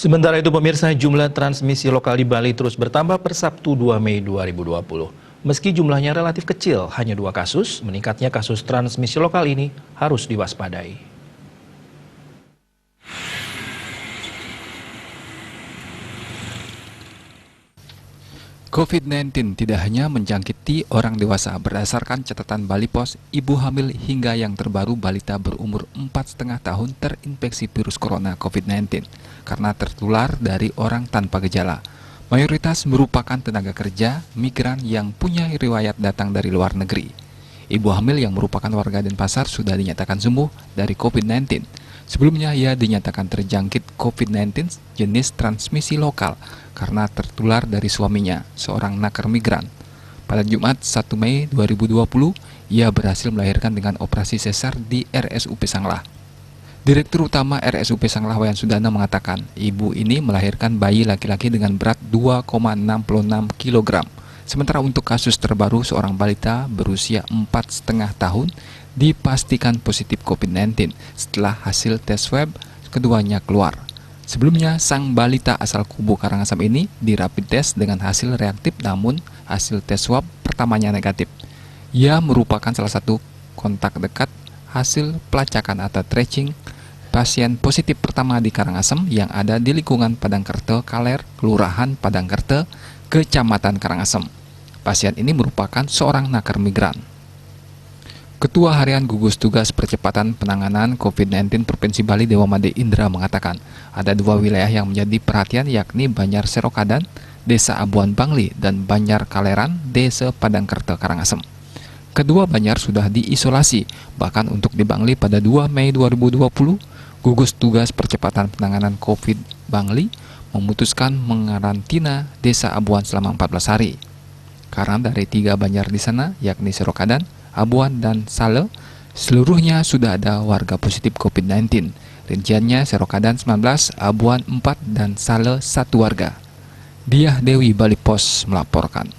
Sementara itu pemirsa, jumlah transmisi lokal di Bali terus bertambah per Sabtu 2 Mei 2020. Meski jumlahnya relatif kecil, hanya 2 kasus, meningkatnya kasus transmisi lokal ini harus diwaspadai. COVID-19 tidak hanya menjangkiti orang dewasa. Berdasarkan catatan Bali Pos, ibu hamil hingga yang terbaru balita berumur 4,5 tahun terinfeksi virus corona COVID-19 karena tertular dari orang tanpa gejala. Mayoritas merupakan tenaga kerja migran yang punya riwayat datang dari luar negeri. Ibu hamil yang merupakan warga Denpasar sudah dinyatakan sembuh dari COVID-19. Sebelumnya ia dinyatakan terjangkit COVID-19 jenis transmisi lokal karena tertular dari suaminya, seorang nakar migran. Pada Jumat 1 Mei 2020, ia berhasil melahirkan dengan operasi sesar di RSUP Sanglah. Direktur Utama RSUP Sanglah Wayan Sudana mengatakan, ibu ini melahirkan bayi laki-laki dengan berat 2,66 kg. Sementara untuk kasus terbaru, seorang balita berusia 4,5 tahun dipastikan positif COVID-19 setelah hasil tes swab keduanya keluar. Sebelumnya, sang balita asal Kubu Karangasem ini dirapid tes dengan hasil reaktif, namun hasil tes swab pertamanya negatif. Ia merupakan salah satu kontak dekat hasil pelacakan atau tracing pasien positif pertama di Karangasem yang ada di lingkungan Padangkerte Kaler, Kelurahan Padangkerte, Kecamatan Karangasem. Pasien ini merupakan seorang nakar migran. Ketua Harian Gugus Tugas Percepatan Penanganan COVID-19 Provinsi Bali Dewamade Indra mengatakan ada 2 wilayah yang menjadi perhatian, yakni Banjar Serokadan, Desa Abuan Bangli, dan Banjar Kaleran, Desa Padangkerte Karangasem. Kedua Banjar sudah diisolasi, bahkan untuk di Bangli pada 2 Mei 2020, Gugus Tugas Percepatan Penanganan COVID Bangli memutuskan mengarantina Desa Abuan selama 14 hari. Karena dari 3 Banjar di sana, yakni Serokadan, Abuan, dan Sale, seluruhnya sudah ada warga positif COVID-19. Rinciannya Serokadan 19, Abuan 4, dan Sale 1 warga. Diah Dewi, Bali Pos melaporkan.